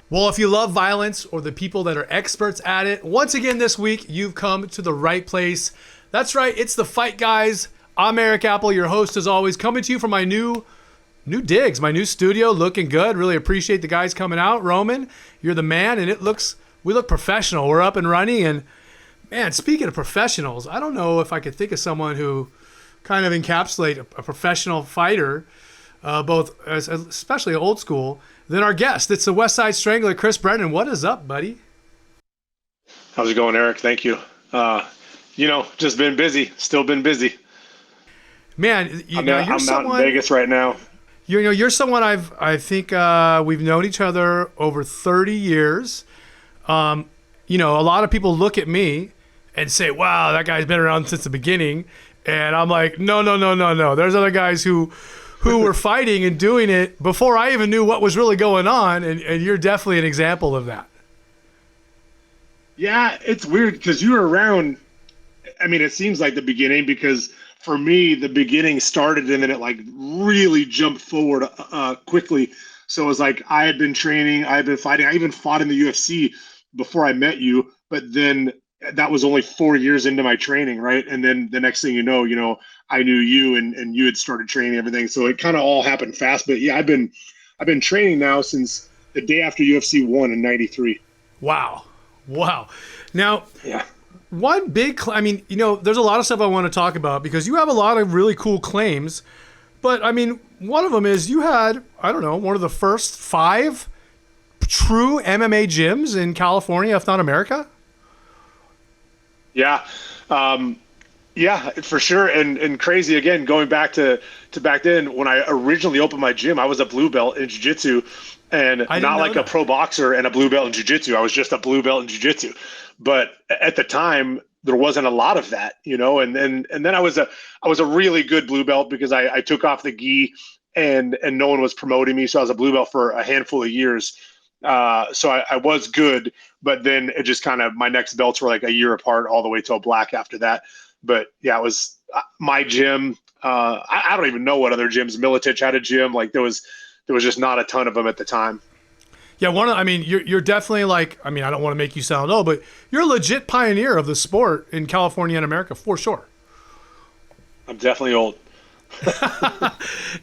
Well, if you love violence or the people that are experts at it, once again this week, you've come to the right place. That's right, it's the Fight Guys. I'm Erik Apple, your host as always, coming to you from my new digs, my new studio, looking good. Really appreciate the guys coming out. Roman, you're the man, and we look professional. We're up and running, and man, speaking of professionals, I don't know if I could think of someone who kind of encapsulate a professional fighter, especially old school, than our guest. It's the Westside Strangler, Brennan. What is up, buddy? How's it going, Erik? Thank you. Just been busy. Still been busy. Man, I'm out in Vegas right now. You're someone I think we've known each other over 30 years. A lot of people look at me and say, "Wow, that guy's been around since the beginning," and I'm like, "No. There's other guys who were fighting and doing it before I even knew what was really going on, and you're definitely an example of that." Yeah, it's weird because you were around. I mean, it seems like the beginning because for me, the beginning started and then it like really jumped forward quickly. So it was like I had been training, I had been fighting. I even fought in the UFC before I met you, but then that was only 4 years into my training, right? And then the next thing you know, I knew you and you had started training everything. So it kind of all happened fast. But yeah, I've been training now since the day after UFC 1 in '93. Wow. Now, yeah. One big, there's a lot of stuff I want to talk about because you have a lot of really cool claims. But, one of them is you had, one of the first 5 true MMA gyms in California, if not America. Yeah. Yeah, for sure. And crazy, again, going back to back then, when I originally opened my gym, I was a blue belt in jiu-jitsu and not like a pro boxer and a blue belt in jiu-jitsu. I was just a blue belt in jiu-jitsu. But at the time, there wasn't a lot of that, and then I was a really good blue belt because I took off the gi and no one was promoting me. So I was a blue belt for a handful of years. So I was good, but then it just kind of, my next belts were like a year apart all the way till black after that. But yeah, it was my gym. I don't even know what other gyms. Militich had a gym. Like there was just not a ton of them at the time. Yeah, you're definitely like, I don't want to make you sound old, but you're a legit pioneer of the sport in California and America for sure. I'm definitely old.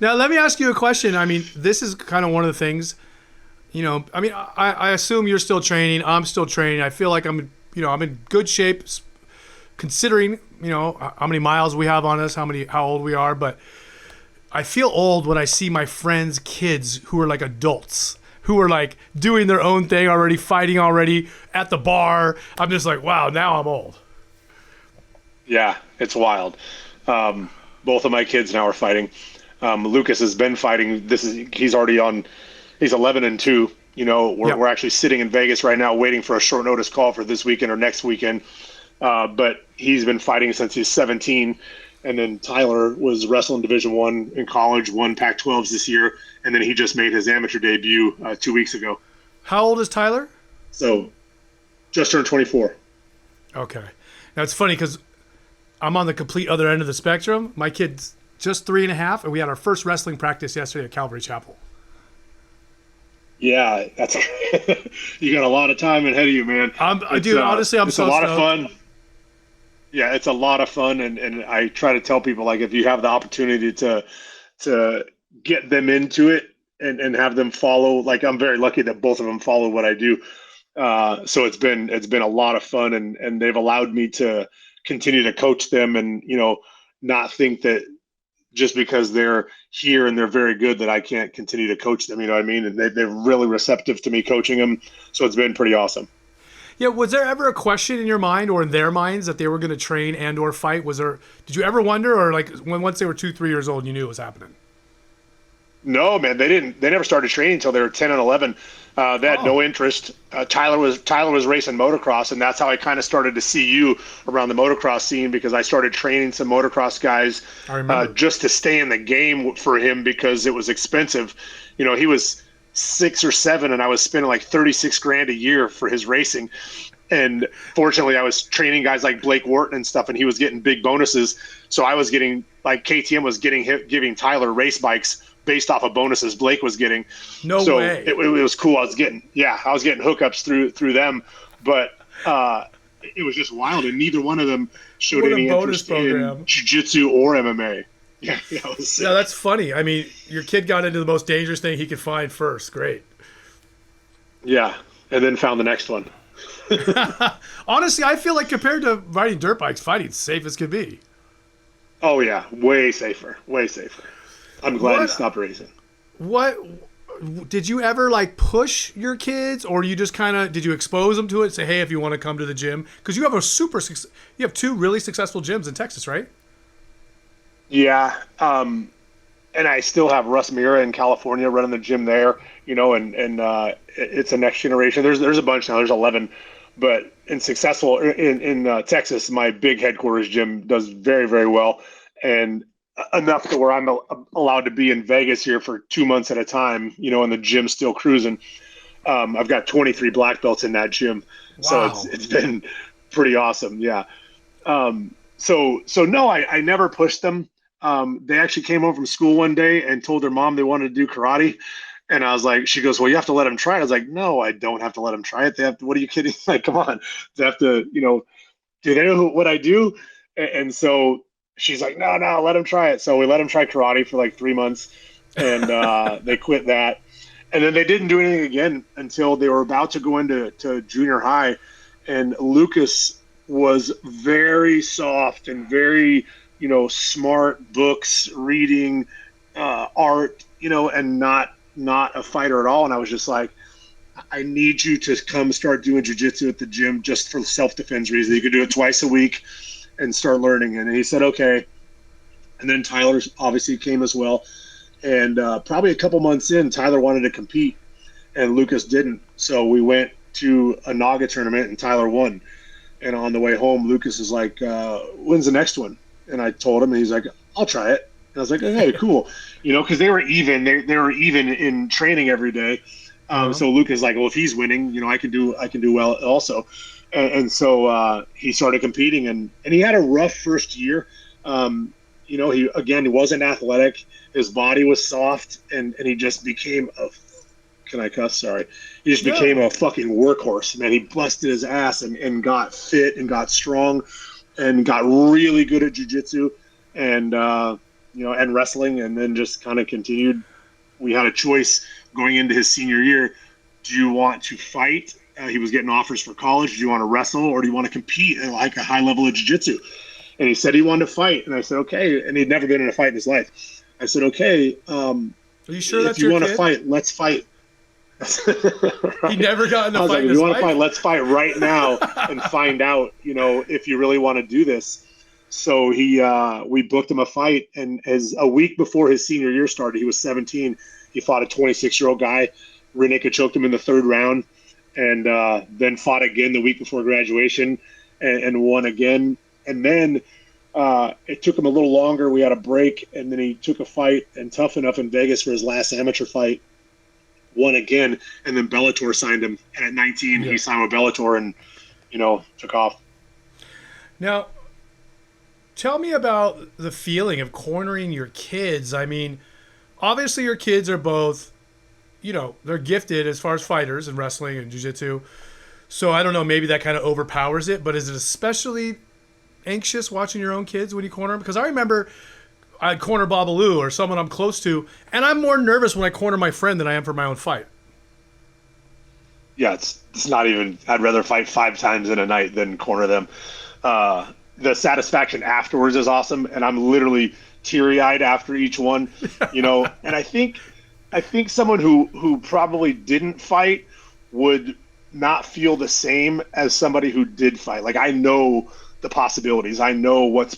Now, let me ask you a question. This is kind of one of the things, I assume you're still training. I'm still training. I feel like I'm in good shape considering, how many miles we have on us, how old we are. But I feel old when I see my friends' kids who are like adults, who are like doing their own thing already, fighting already at the bar. I'm just like, wow, now I'm old. Yeah, it's wild. Both of my kids now are fighting. Lucas has been fighting. He's 11-2. We're actually sitting in Vegas right now waiting for a short notice call for this weekend or next weekend. But he's been fighting since he's 17. And then Tyler was wrestling Division I in college, won Pac-12s this year, and then he just made his amateur debut 2 weeks ago. How old is Tyler? So, just turned 24. Okay. Now, it's funny because I'm on the complete other end of the spectrum. My kid's just 3.5, and we had our first wrestling practice yesterday at Calvary Chapel. Yeah, that's you got a lot of time ahead of you, man. Honestly, it's so a lot stoked. Of fun. Yeah, it's a lot of fun, and I try to tell people, like, if you have the opportunity to get them into it and have them follow, like, I'm very lucky that both of them follow what I do. So it's been a lot of fun, and they've allowed me to continue to coach them and, not think that just because they're here and they're very good that I can't continue to coach them, you know what I mean? And they're really receptive to me coaching them. So it's been pretty awesome. Yeah, was there ever a question in your mind or in their minds that they were going to train and or fight? Did you ever wonder, or like once they were 2-3 years old, you knew it was happening? No, man, they didn't. They never started training until they were 10 and 11. They had no interest. Tyler was racing motocross, and that's how I kind of started to see you around the motocross scene, because I started training some motocross guys just to stay in the game for him because it was expensive. He was 6 or 7, and I was spending like $36,000 a year for his racing. And fortunately, I was training guys like Blake Wharton and stuff, and he was getting big bonuses. So I was getting, like, KTM was giving Tyler race bikes based off of bonuses Blake was getting. No so way. It was cool. I was getting hookups through them, but it was just wild, and neither one of them showed any interest in jiu-jitsu or MMA. Yeah, that's funny. I mean, your kid got into the most dangerous thing he could find first. Great. Yeah, and then found the next one. Honestly, I feel like compared to riding dirt bikes, fighting's safe as could be. Oh yeah, way safer. I'm glad he stopped racing. What did you ever like push your kids, or you just kind of did you expose them to it? Say, hey, if you want to come to the gym, because you have two really successful gyms in Texas, right? Yeah, and I still have Russ Mira in California running the gym there. And it's a next generation. There's a bunch now. There's 11, but in Texas, my big headquarters gym does very, very well, and enough to where I'm allowed to be in Vegas here for 2 months at a time, and the gym's still cruising. I've got 23 black belts in that gym. Wow. So it's been pretty awesome. Yeah. So no, I never pushed them. They actually came home from school one day and told their mom they wanted to do karate. And I was like, she goes, well, you have to let them try it. I was like, no, I don't have to let them try it. They have to, what are you kidding? Like, come on. They have to, do they know what I do? And so she's like, no, let them try it. So we let them try karate for like 3 months, and they quit that. And then they didn't do anything again until they were about to go into junior high. And Lucas was very soft and very, smart, books, reading, art, and not a fighter at all. And I was just like, I need you to come start doing jiu-jitsu at the gym just for self-defense reasons. You could do it twice a week and start learning. And he said, okay. And then Tyler obviously came as well. And probably a couple months in, Tyler wanted to compete and Lucas didn't. So we went to a Naga tournament and Tyler won. And on the way home, Lucas is like, when's the next one? And I told him, and he's like, I'll try it. And I was like, okay, cool. Because they were even. They were even in training every day. So Lucas is like, well, if he's winning, I can do well also. And so he started competing, and he had a rough first year. He wasn't athletic. His body was soft, and he just became can I cuss? Sorry. He just became a fucking workhorse, man. He busted his ass and got fit and got strong and got really good at jiu-jitsu and wrestling, and then just kind of continued. We had a choice going into his senior year. Do you want to fight? He was getting offers for college. Do you want to wrestle, or do you want to compete at like a high level of jiu-jitsu? And he said he wanted to fight. And I said, okay. And he'd never been in a fight in his life. I said, okay. Are you sure that's if you want to fight, let's fight. Right? He never got in a fight. Like, if you want to fight, let's fight right now and find out, if you really want to do this. So we booked him a fight, and as a week before his senior year started, he was 17. He fought a 26-year-old guy. Rear naked choked him in the 3rd round, and then fought again the week before graduation and won again. And then it took him a little longer. We had a break, and then he took a fight and Tough Enough in Vegas for his last amateur fight. Won again, and then Bellator signed him. And at 19, he signed with Bellator and, took off. Now, tell me about the feeling of cornering your kids. I mean, obviously your kids are both, they're gifted as far as fighters and wrestling and jiu-jitsu. So I don't know, maybe that kind of overpowers it, but is it especially anxious watching your own kids when you corner them? Because I remember I'd corner Babalu or someone I'm close to, and I'm more nervous when I corner my friend than I am for my own fight. Yeah, it's not even. I'd rather fight 5 times in a night than corner them. The satisfaction afterwards is awesome, and I'm literally teary-eyed after each one. And I think someone who probably didn't fight would not feel the same as somebody who did fight. Like, I know the possibilities. I know what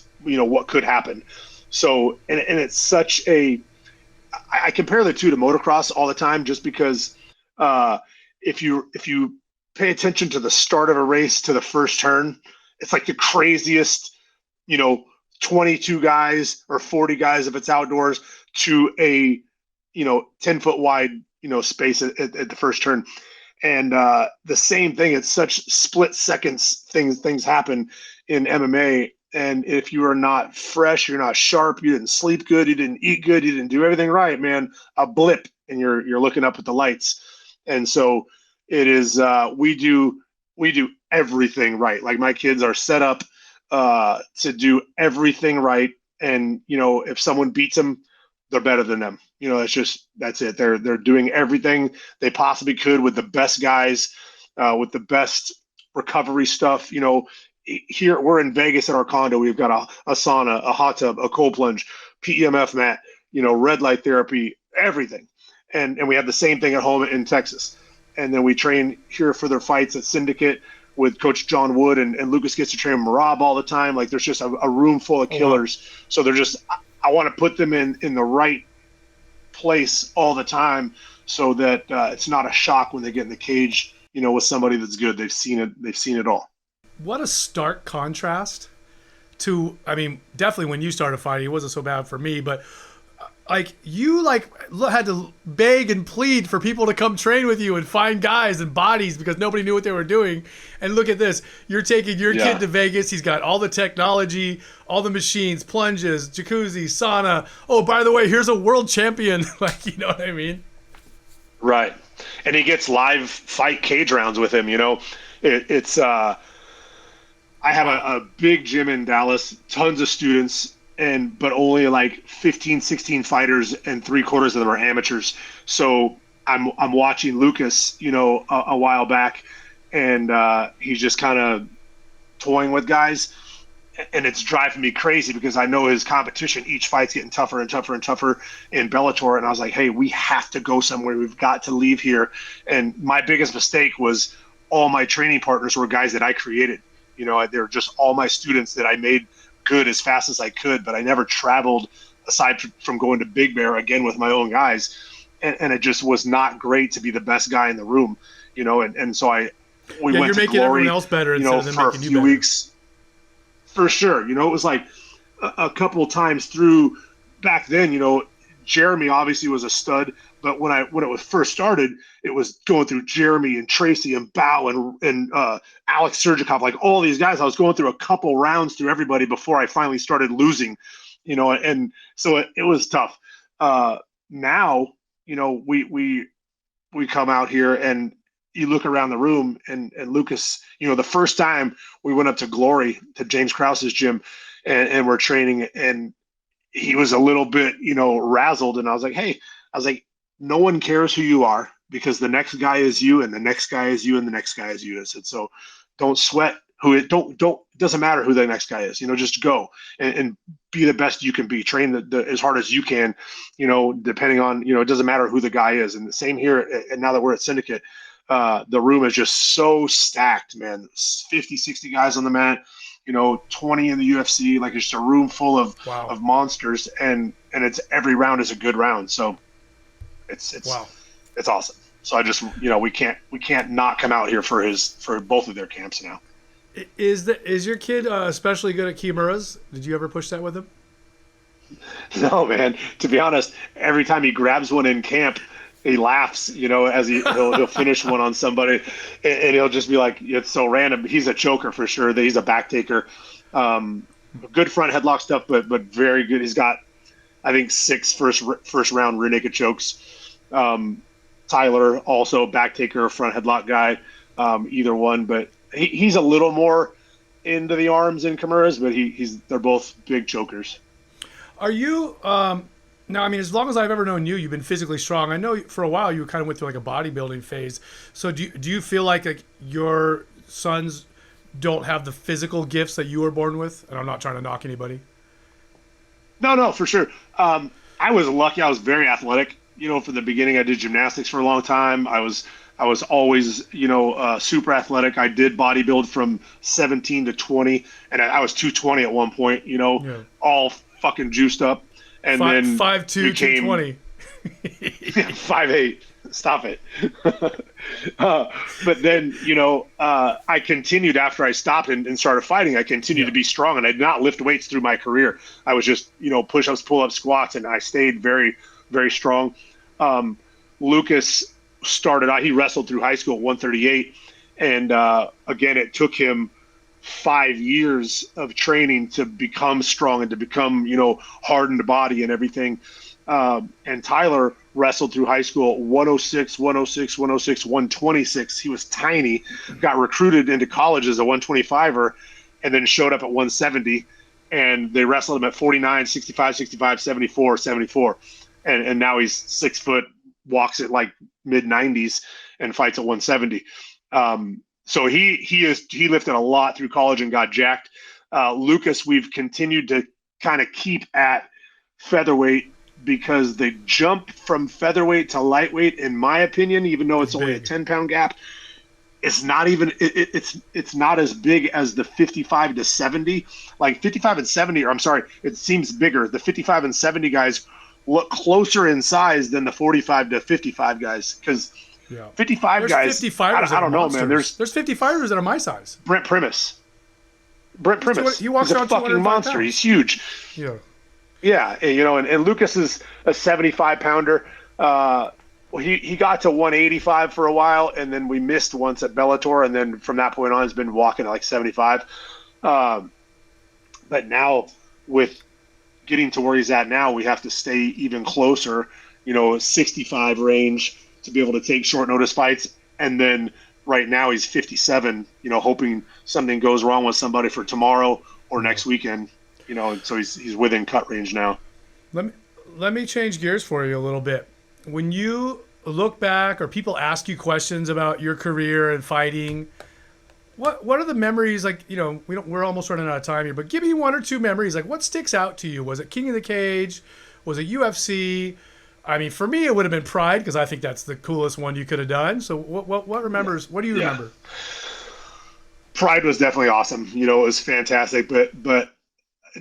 could happen. So, and it's such I compare the two to motocross all the time, just because if you pay attention to the start of a race to the first turn, it's like the craziest, 22 guys or 40 guys if it's outdoors to a, 10-foot wide, space at the first turn. And the same thing, it's such split seconds things happen in MMA. And if you are not fresh, you're not sharp, you didn't sleep good, you didn't eat good, you didn't do everything right, man, a blip, and you're looking up at the lights. And so it is. We do everything right. Like my kids are set up to do everything right. And if someone beats them, they're better than them. That's it. They're doing everything they possibly could with the best guys, with the best recovery stuff. Here we're in Vegas at our condo. We've got a sauna, a hot tub, a cold plunge, PEMF mat, red light therapy, everything. And we have the same thing at home in Texas. And then we train here for their fights at Syndicate with Coach John Wood, and Lucas gets to train Marab all the time. Like there's just a room full of killers. Oh, wow. So they're just, I want to put them in the right place all the time so that it's not a shock when they get in the cage, with somebody that's good. They've seen it all. What a stark contrast to, definitely when you started fighting, it wasn't so bad for me, but you had to beg and plead for people to come train with you and find guys and bodies because nobody knew what they were doing. And look at this. You're taking your kid to Vegas. He's got all the technology, all the machines, plunges, jacuzzi, sauna. Oh, by the way, here's a world champion. You know what I mean? Right. And he gets live fight cage rounds with him. I have a big gym in Dallas, tons of students, but only like 15, 16 fighters, and 3/4 of them are amateurs. So I'm watching Lucas, a while back, and he's just kind of toying with guys, and it's driving me crazy because I know his competition, each fight's getting tougher and tougher and tougher in Bellator. And I was like, hey, we have to go somewhere. We've got to leave here. And my biggest mistake was all my training partners were guys that I created. They're just all my students that I made good as fast as I could, but I never traveled aside from going to Big Bear again with my own guys. And it just was not great to be the best guy in the room, and so we went to Glory, else better for a few weeks. For sure. It was like a couple of times through back then, Jeremy obviously was a stud, but when it was first started, it was going through Jeremy and Tracy and Bao and Alex Sergikov, like all these guys. I was going through a couple rounds through everybody before I finally started losing, and so it was tough. Now, we come out here and you look around the room and Lucas, the first time we went up to Glory to James Krause's gym and we're training, and he was a little bit, razzled. And I was like, no one cares who you are because the next guy is you and the next guy is you and the next guy is you. I said, so don't sweat doesn't matter who the next guy is, just go and be the best you can be, train as hard as you can, depending on, it doesn't matter who the guy is. And the same here. And now that we're at Syndicate, the room is just so stacked, man, 50, 60 guys on the mat, 20 in the UFC, like it's just a room full of monsters, and it's every round is a good round. So it's awesome. So I just, we can't not come out here for both of their camps now. Is your kid especially good at Kimuras? Did you ever push that with him? No, man. To be honest, every time he grabs one in camp, he laughs, as he'll finish one on somebody, and he'll just be like, it's so random. He's a choker for sure. He's a back taker. Good front headlock stuff, but very good. He's got, I think, 6 first round rear naked chokes. Tyler also back taker, front headlock guy, either one, but he's a little more into the arms than Kimuras, but they're both big chokers. Are you now? As long as I've ever known you, you've been physically strong. I know for a while you kind of went through like a bodybuilding phase. So do you feel like your sons don't have the physical gifts that you were born with? And I'm not trying to knock anybody. No, for sure. I was lucky. I was very athletic. From the beginning, I did gymnastics for a long time. I was always, super athletic. I did bodybuild from 17 to 20, and I was 220 at one point. All fucking juiced up. And then 5'2", 220. 5'8". Stop it. But then, I continued after I stopped and started fighting. I continued to be strong, and I did not lift weights through my career. I was just, push-ups, pull-ups, squats, and I stayed very, very strong. Lucas started out, he wrestled through high school at 138. And again, it took him 5 years of training to become strong and to become, you know, hardened body and everything. And Tyler wrestled through high school 106, 106, 106, 126. He was tiny, got recruited into college as a 125er, and then showed up at 170. And they wrestled him at 49, 65, 65, 74, 74. And now he's 6 foot, walks at like mid 90s and fights at 170. So he lifted a lot through college and got jacked. Lucas, we've continued to kind of keep at featherweight because the jump from featherweight to lightweight, in my opinion, even though it's only a 10-pound gap, it's not even it's not as big as the 55 to 70. Like 55 and 70, or I'm sorry, it seems bigger. The 55 and 70 guys look closer in size than the 45 to 55 guys, because 55 there's guys, 55ers I don't know, man. There's 55ers that are my size. Brent Primus. He walks He's a around fucking monster. pounds. He's huge. Yeah, you know, and Lucas is a 75-pounder. He got to 185 for a while, and then we missed once at Bellator, and then from that point on, he's been walking at like 75. But now, with getting to where he's at now, we have to stay even closer, you know, 65 range to be able to take short notice fights. And then right now he's 57, you know, hoping something goes wrong with somebody for tomorrow or next weekend, you know, so he's within cut range now. Let me change gears for you a little bit. When you look back, or people ask you questions about your career and fighting, what are the memories, like, you know, we're almost running out of time here, but give me 1 or 2 memories. Like, what sticks out to you? Was it King of the Cage? Was it UFC? I mean, for me, it would have been Pride, because I think that's the coolest one you could have done. So what remembers? What do you remember? Pride was definitely awesome. You know, it was fantastic. But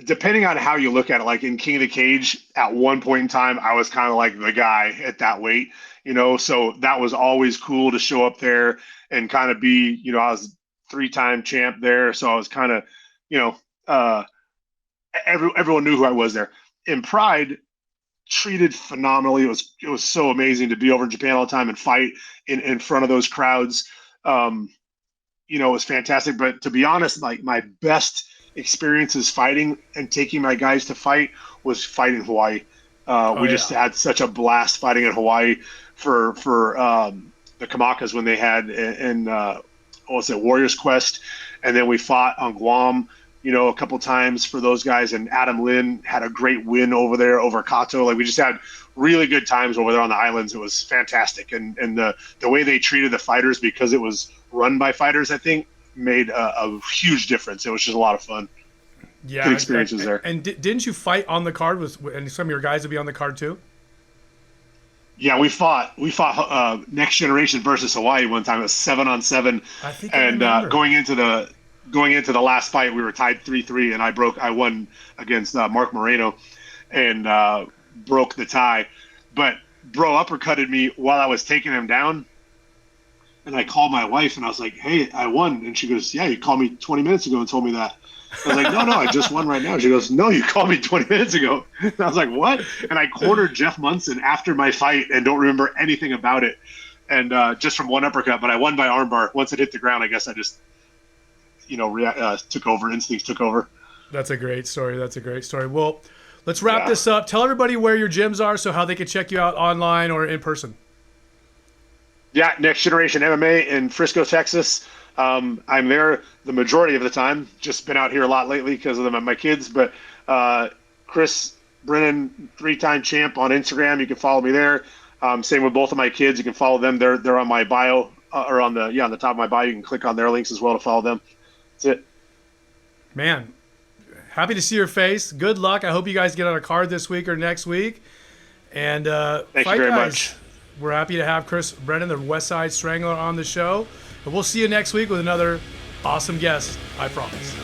depending on how you look at it, like in King of the Cage, at one point in time, I was kind of like the guy at that weight, you know, so that was always cool to show up there and kind of be, you know, I was 3-time champ there. So I was kind of, you know, everyone knew who I was there. In Pride, treated phenomenally. It was so amazing to be over in Japan all the time and fight in front of those crowds. You know, it was fantastic. But to be honest, like, my best experiences fighting and taking my guys to fight was fighting in Hawaii. We just had such a blast fighting in Hawaii for the Kamakas when they had Warriors Quest, and then we fought on Guam, you know, a couple times for those guys, and Adam Lin had a great win over there over Kato. Like, we just had really good times over there on the islands. It was fantastic, and the way they treated the fighters, because it was run by fighters, I think, made a huge difference. It was just a lot of fun. Yeah, good experiences there. And didn't you fight on the card and some of your guys would be on the card too? Yeah, we fought Next Generation versus Hawaii one time. It was 7-on-7, and going into the last fight, we were tied 3-3, and I won against Mark Moreno, and broke the tie. But bro uppercutted me while I was taking him down, and I called my wife and I was like, "Hey, I won," and she goes, "Yeah, you called me 20 minutes ago and told me that." I was like, no, I just won right now. She goes, "No, you called me 20 minutes ago." And I was like, "What?" And I cornered Jeff Monson after my fight and don't remember anything about it. And just from one uppercut, but I won by armbar. Once it hit the ground, I guess I just, you know, took over. Instincts took over. That's a great story. Well, let's wrap this up. Tell everybody where your gyms are, so how they can check you out online or in person. Yeah, Next Generation MMA in Frisco, Texas. I'm there the majority of the time. Just been out here a lot lately because of my kids. But Chris Brennan, 3-time champ on Instagram. You can follow me there. Same with both of my kids. You can follow them. They're on my bio, or on the top of my bio. You can click on their links as well to follow them. That's it. Man, happy to see your face. Good luck. I hope you guys get on a card this week or next week. And thank you very much. We're happy to have Chris Brennan, the Westside Strangler, on the show. And we'll see you next week with another awesome guest, I promise.